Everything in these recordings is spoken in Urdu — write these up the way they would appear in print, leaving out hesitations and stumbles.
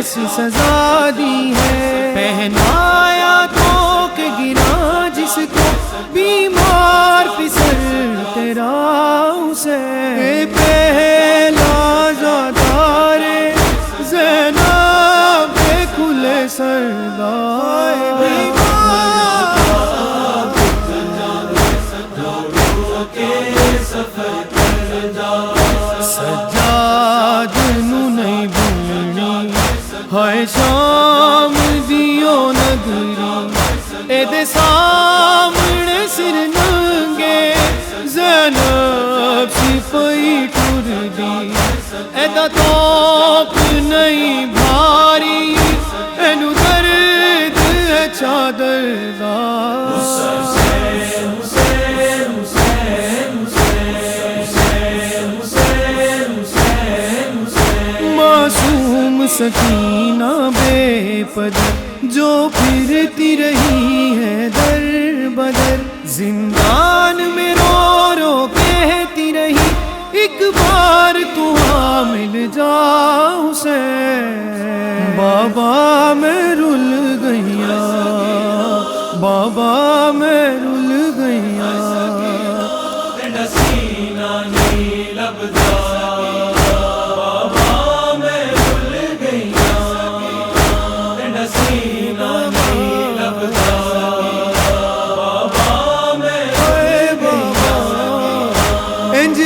ایسی سزا دی ہے، پہنایا تو کہ گرا جس کو بیمار پسر تیرا حسین، پہلا زادار زینب کھلے سردار سجاد نو نہیں بھولنی ہائے شام دیو نگری، اے دے سامنے سر ننگے زینب سپاہی ٹر دی، اے دا توپ نہیں بھاری اینو درد ہے چادر دا، معصوم سکینہ بے پدر جو پھرتی رہی ہے در بدر، زندان میں رو رو کہتی رہی ایک بار تو مل جا حسین، بابا میں رل گیا، بابا میں رل گیا،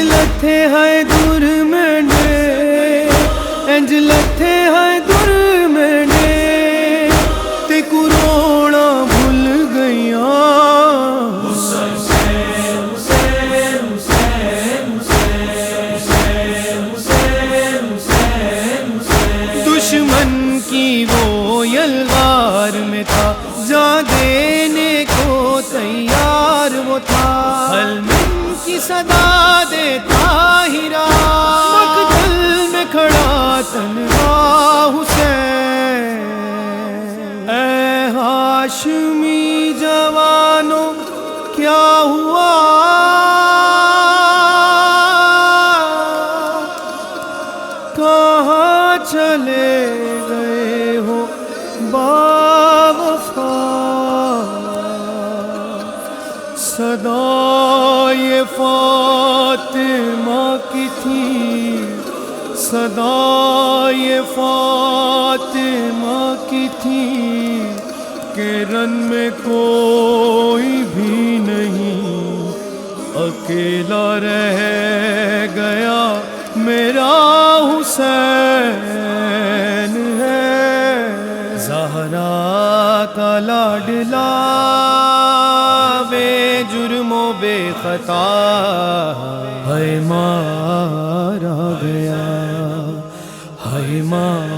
لتھے ہے دور میں نے، انج لتھے ہے دور میں نے، تے کروڑا بھول گیا، دشمن کی وہ یلغار میں تھا، جان دینے کو تیار وہ تھا، حلم کی صدا دیتا ہیرا، مقتل میں کھڑا تنہا حسین، اے ہاشمی جوانوں کیا ہوا، کہاں چلے گئے ہو باوفا، صدا یہ فاطمہ کی تھی، صدا یہ فاطمہ کی تھی، کہ رن میں کوئی بھی نہیں، اکیلا رہ گیا میرا حسین ہے، زہرا کا لاڈلا بے جرم و بے خطا، ہائے مارا گیا، ہائے مارا